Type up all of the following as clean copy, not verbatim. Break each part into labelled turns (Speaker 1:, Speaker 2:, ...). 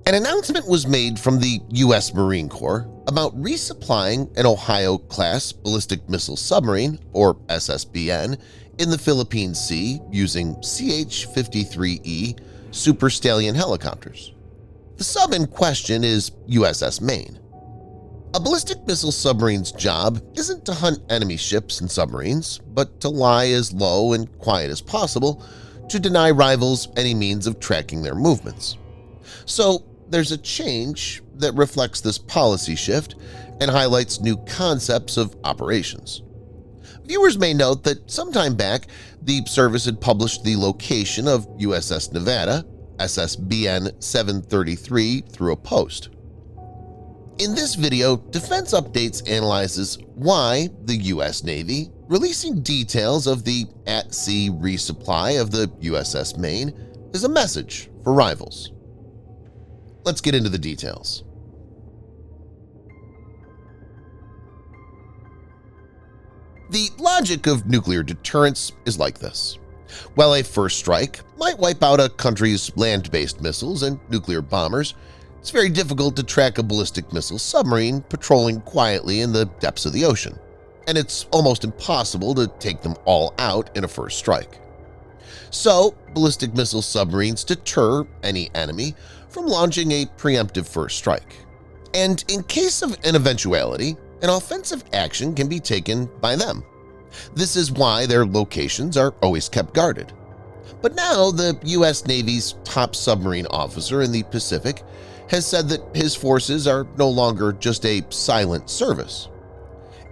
Speaker 1: An announcement was made from the U.S. Marine Corps about resupplying an Ohio-class ballistic missile submarine, or SSBN, in the Philippine Sea using CH-53E Super Stallion helicopters. The sub in question is USS Maine. A ballistic missile submarine's job isn't to hunt enemy ships and submarines, but to lie as low and quiet as possible to deny rivals any means of tracking their movements. So there's a change that reflects this policy shift and highlights new concepts of operations. Viewers may note that sometime back, the service had published the location of USS Nevada, SSBN 733, through a post. In this video, Defense Updates analyzes why the U.S. Navy, releasing details of the at-sea resupply of the USS Maine, is a message for rivals. Let's get into the details. The logic of nuclear deterrence is like this. While a first strike might wipe out a country's land-based missiles and nuclear bombers, it's very difficult to track a ballistic missile submarine patrolling quietly in the depths of the ocean, and it's almost impossible to take them all out in a first strike. So, ballistic missile submarines deter any enemy from launching a preemptive first strike. And in case of an eventuality, an offensive action can be taken by them. This is why their locations are always kept guarded. But now the U.S. Navy's top submarine officer in the Pacific has said that his forces are no longer just a silent service.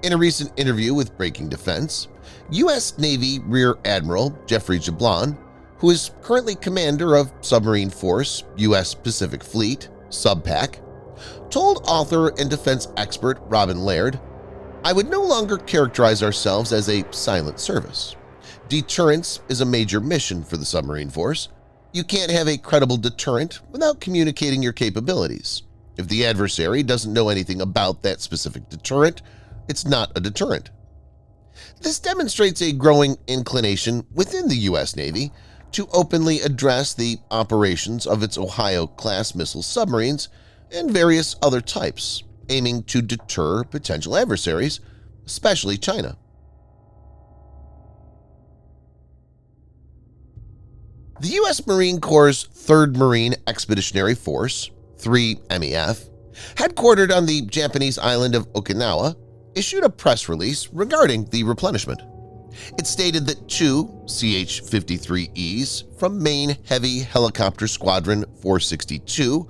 Speaker 1: In a recent interview with Breaking Defense, U.S. Navy Rear Admiral Jeffrey Jablon, who is currently commander of Submarine Force U.S. Pacific Fleet, SubPac, told author and defense expert Robin Laird, "I would no longer characterize ourselves as a silent service. Deterrence is a major mission for the submarine force. You can't have a credible deterrent without communicating your capabilities. If the adversary doesn't know anything about that specific deterrent, it's not a deterrent." This demonstrates a growing inclination within the U.S. Navy to openly address the operations of its Ohio-class missile submarines and various other types, aiming to deter potential adversaries, especially China. The U.S. Marine Corps' 3rd Marine Expeditionary Force, 3MEF, headquartered on the Japanese island of Okinawa, issued a press release regarding the replenishment. It stated that 2 CH-53Es from Maine Heavy Helicopter Squadron 462,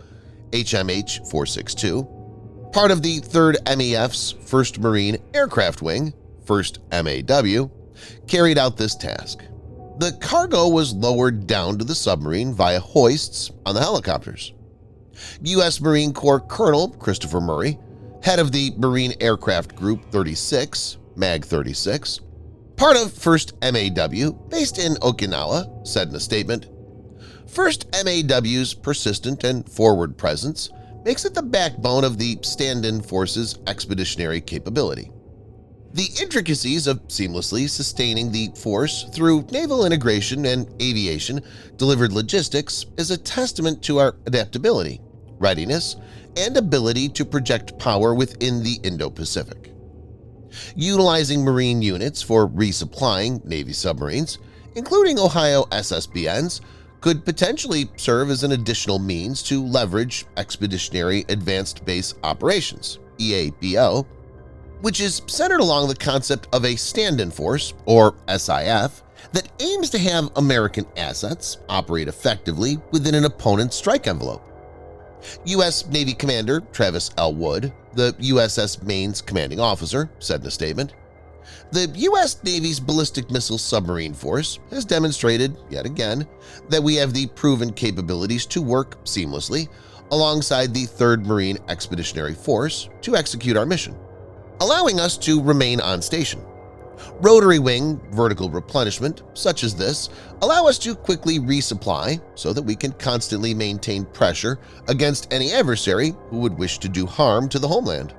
Speaker 1: HMH 462, part of the 3rd MEF's 1st Marine Aircraft Wing, 1st MAW, carried out this task. The cargo was lowered down to the submarine via hoists on the helicopters. U.S. Marine Corps Colonel Christopher Murray, head of the Marine Aircraft Group 36, MAG 36, part of 1st MAW based in Okinawa, said in a statement, "1st MAW's persistent and forward presence makes it the backbone of the stand-in force's expeditionary capability. The intricacies of seamlessly sustaining the force through naval integration and aviation-delivered logistics is a testament to our adaptability, readiness, and ability to project power within the Indo-Pacific. Utilizing Marine units for resupplying Navy submarines, including Ohio SSBNs, could potentially serve as an additional means to leverage Expeditionary Advanced Base Operations, EABO, which is centered along the concept of a stand-in force, or SIF, that aims to have American assets operate effectively within an opponent's strike envelope." U.S. Navy Commander Travis L. Wood, the USS Maine's commanding officer, said in a statement, "The U.S. Navy's ballistic missile submarine force has demonstrated, yet again, that we have the proven capabilities to work seamlessly alongside the 3rd Marine Expeditionary Force to execute our mission, allowing us to remain on station. Rotary wing vertical replenishment, such as this, allow us to quickly resupply so that we can constantly maintain pressure against any adversary who would wish to do harm to the homeland."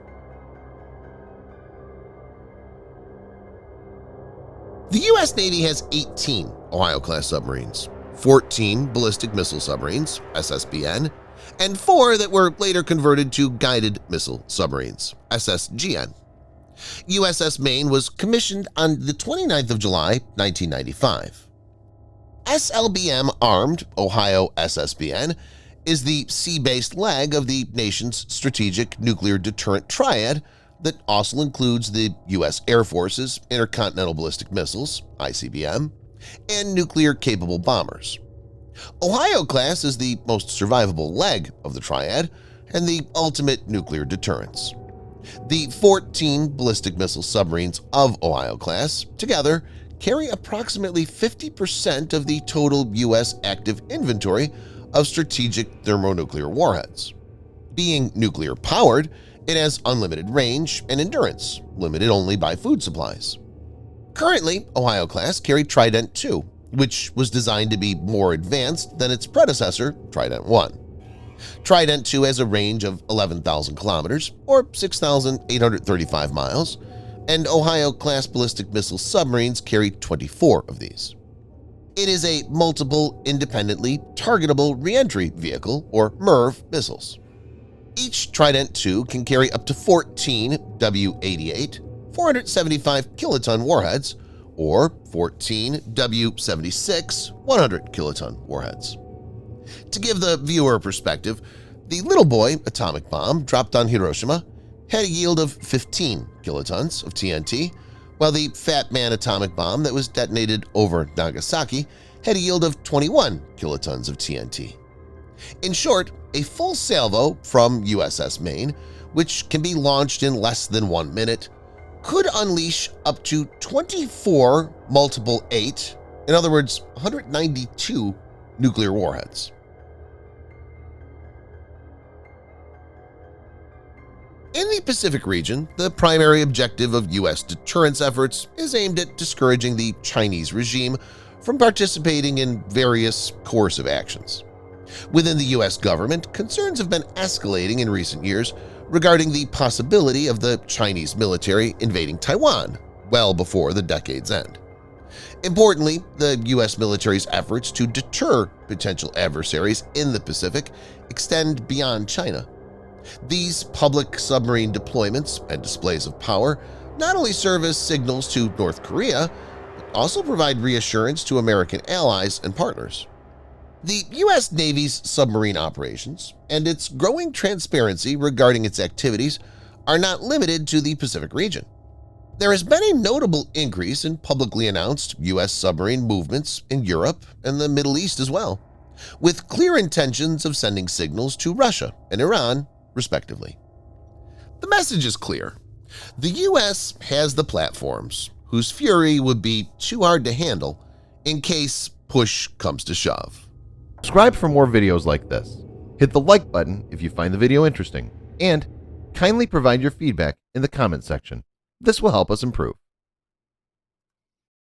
Speaker 1: The U.S. Navy has 18 Ohio-class submarines, 14 ballistic missile submarines, SSBN, and 4 that were later converted to guided missile submarines, SSGN. USS Maine was commissioned on the 29th of July, 1995. SLBM-armed Ohio SSBN is the sea-based leg of the nation's strategic nuclear deterrent triad that also includes the U.S. Air Force's intercontinental ballistic missiles, ICBM, and nuclear-capable bombers. Ohio-class is the most survivable leg of the triad and the ultimate nuclear deterrence. The 14 ballistic missile submarines of Ohio-class together carry approximately 50% of the total U.S. active inventory of strategic thermonuclear warheads. Being nuclear-powered, it has unlimited range and endurance, limited only by food supplies. Currently, Ohio-class carry Trident II, which was designed to be more advanced than its predecessor, Trident I. Trident II has a range of 11,000 kilometers, or 6,835 miles, and Ohio-class ballistic missile submarines carry 24 of these. It is a multiple independently targetable reentry vehicle, or MIRV, missiles. Each Trident II can carry up to 14 W-88 475 kiloton warheads or 14 W-76 100 kiloton warheads. To give the viewer a perspective, the Little Boy atomic bomb dropped on Hiroshima had a yield of 15 kilotons of TNT, while the Fat Man atomic bomb that was detonated over Nagasaki had a yield of 21 kilotons of TNT. In short, a full salvo from USS Maine, which can be launched in less than 1 minute, could unleash up to 24 multiple 8, in other words, 192 nuclear warheads. In the Pacific region, the primary objective of U.S. deterrence efforts is aimed at discouraging the Chinese regime from participating in various coercive actions. Within the U.S. government, concerns have been escalating in recent years regarding the possibility of the Chinese military invading Taiwan well before the decade's end. Importantly, the U.S. military's efforts to deter potential adversaries in the Pacific extend beyond China. These public submarine deployments and displays of power not only serve as signals to North Korea, but also provide reassurance to American allies and partners. The U.S. Navy's submarine operations and its growing transparency regarding its activities are not limited to the Pacific region. There has been a notable increase in publicly announced U.S. submarine movements in Europe and the Middle East as well, with clear intentions of sending signals to Russia and Iran, respectively. The message is clear. The U.S. has the platforms whose fury would be too hard to handle in case push comes to shove.
Speaker 2: Subscribe for more videos like this. Hit the like button if you find the video interesting, and kindly provide your feedback in the comment section. This will help us improve.